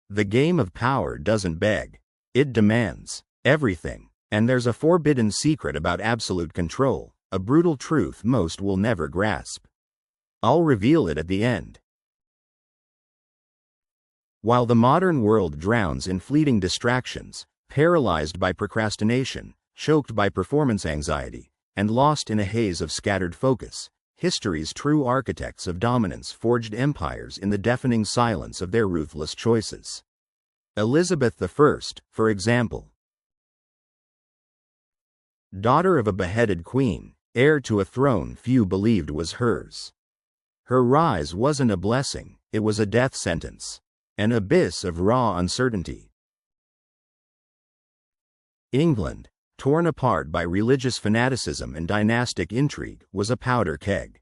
The game of power doesn't beg. It demands everything. And there's a forbidden secret about absolute control, a brutal truth most will never grasp. I'll reveal it at the end. While the modern world drowns in fleeting distractions, paralyzed by procrastination, choked by performance anxiety, and lost in a haze of scattered focus, history's true architects of dominance forged empires in the deafening silence of their ruthless choices. Elizabeth I, for example. Daughter of a beheaded queen, heir to a throne few believed was hers. Her rise wasn't a blessing, it was a death sentence. An abyss of raw uncertainty. England, torn apart by religious fanaticism and dynastic intrigue, was a powder keg.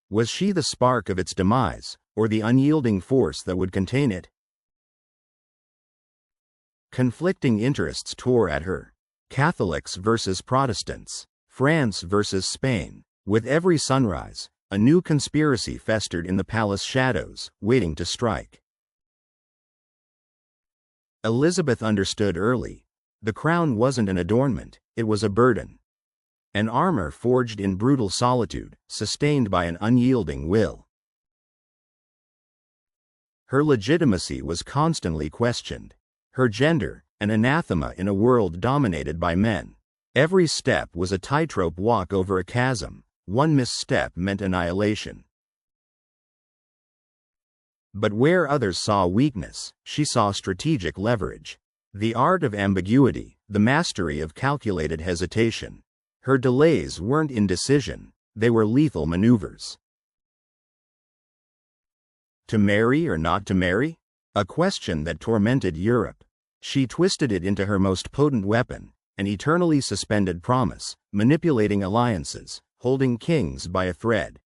Was she the spark of its demise, or the unyielding force that would contain it? Conflicting interests tore at her. Catholics versus Protestants, France versus Spain. With every sunrise, a new conspiracy festered in the palace shadows, waiting to strike. Elizabeth understood early. The crown wasn't an adornment, it was a burden. An armor forged in brutal solitude, sustained by an unyielding will. Her legitimacy was constantly questioned. Her gender, an anathema in a world dominated by men. Every step was a tightrope walk over a chasm. One misstep meant annihilation. But where others saw weakness, she saw strategic leverage. The art of ambiguity, the mastery of calculated hesitation. Her delays weren't indecision, they were lethal maneuvers. To marry or not to marry? A question that tormented Europe. She twisted it into her most potent weapon, an eternally suspended promise, manipulating alliances, holding kings by a thread.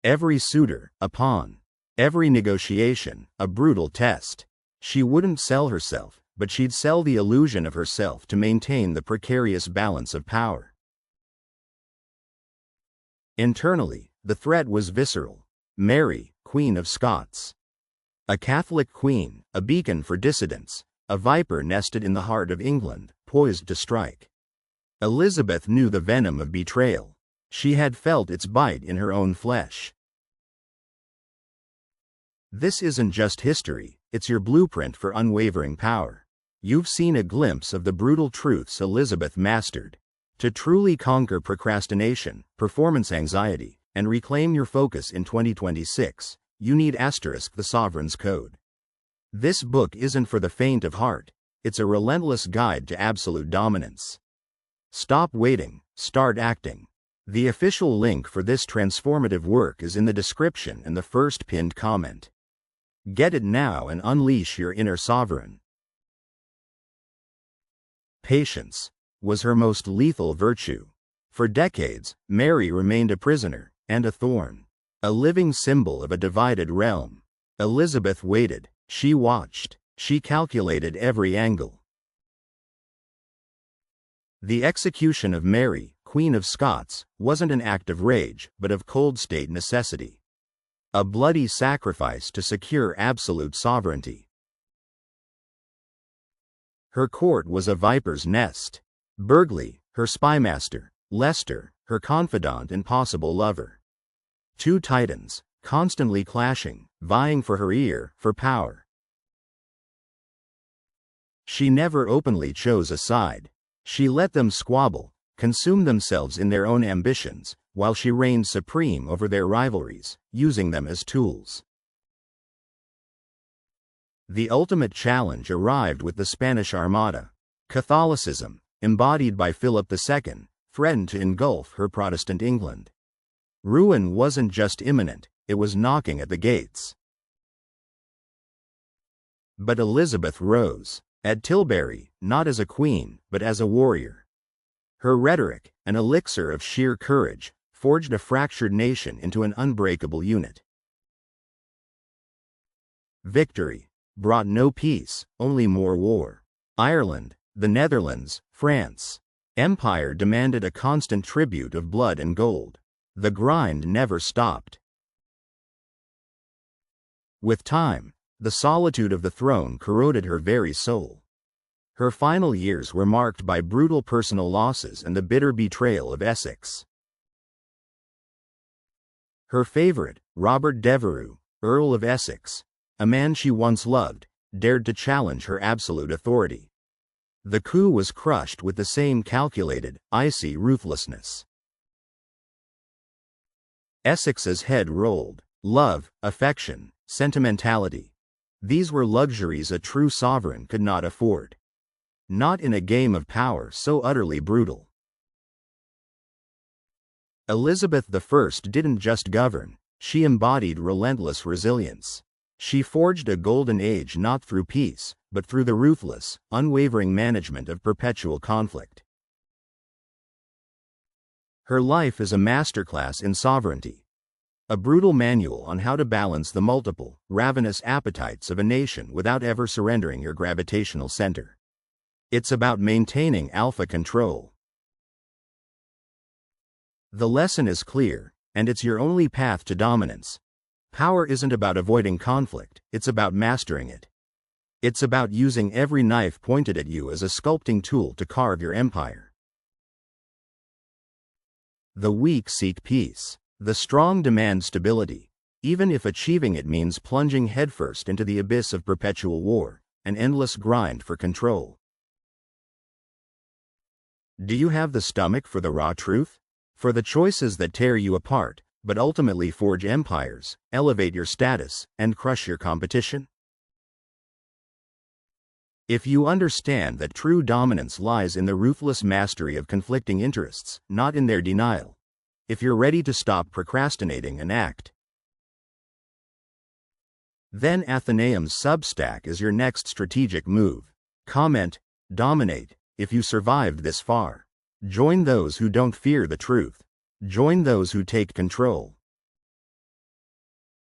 Every suitor, a pawn. Every negotiation, a brutal test. She wouldn't sell herself, but she'd sell the illusion of herself to maintain the precarious balance of power. Internally, the threat was visceral. Mary, Queen of Scots. A Catholic queen, a beacon for dissidents, a viper nested in the heart of England, poised to strike. Elizabeth knew the venom of betrayal. She had felt its bite in her own flesh. This isn't just history, it's your blueprint for unwavering power. You've seen a glimpse of the brutal truths Elizabeth mastered. To truly conquer procrastination, performance anxiety, and reclaim your focus in 2026, you need the Sovereign's Code. This book isn't for the faint of heart, it's a relentless guide to absolute dominance. Stop waiting, start acting. The official link for this transformative work is in the description and the first pinned comment. Get it now and unleash your inner sovereign. Patience was her most lethal virtue. For decades, Mary remained a prisoner and a thorn, a living symbol of a divided realm. Elizabeth waited, she watched, she calculated every angle. The execution of Mary, Queen of Scots, wasn't an act of rage, but of cold state necessity. A bloody sacrifice to secure absolute sovereignty. Her court was a viper's nest. Burghley, her spymaster, Leicester, her confidant and possible lover. Two titans, constantly clashing, vying for her ear, for power. She never openly chose a side. She let them squabble, consume themselves in their own ambitions, while she reigned supreme over their rivalries, using them as tools. The ultimate challenge arrived with the Spanish Armada. Catholicism, embodied by Philip II, threatened to engulf her Protestant England. Ruin wasn't just imminent, it was knocking at the gates. But Elizabeth rose, at Tilbury, not as a queen, but as a warrior. Her rhetoric, an elixir of sheer courage, forged a fractured nation into an unbreakable unit. Victory brought no peace, only more war. Ireland, the Netherlands, France. Empire demanded a constant tribute of blood and gold. The grind never stopped. With time, The solitude of the throne corroded her very soul. Her final years were marked by brutal personal losses and the bitter betrayal of Essex. Her favorite, Robert Devereux, Earl of Essex, a man she once loved, dared to challenge her absolute authority. The coup was crushed with the same calculated, icy ruthlessness. Essex's head rolled. Love, affection, sentimentality. These were luxuries a true sovereign could not afford. Not in a game of power so utterly brutal. Elizabeth I didn't just govern, she embodied relentless resilience. She forged a golden age not through peace, but through the ruthless, unwavering management of perpetual conflict. Her life is a masterclass in sovereignty. A brutal manual on how to balance the multiple, ravenous appetites of a nation without ever surrendering your gravitational center. It's about maintaining alpha control. The lesson is clear, and it's your only path to dominance. Power isn't about avoiding conflict, it's about mastering it. It's about using every knife pointed at you as a sculpting tool to carve your empire. The weak seek peace. The strong demand stability, even if achieving it means plunging headfirst into the abyss of perpetual war, an endless grind for control. Do you have the stomach for the raw truth? For the choices that tear you apart, but ultimately forge empires, elevate your status, and crush your competition? If you understand that true dominance lies in the ruthless mastery of conflicting interests, not in their denial, if you're ready to stop procrastinating and act, then Atheneum's Substack is your next strategic move. Comment, dominate, if you survived this far. Join those who don't fear the truth. Join those who take control.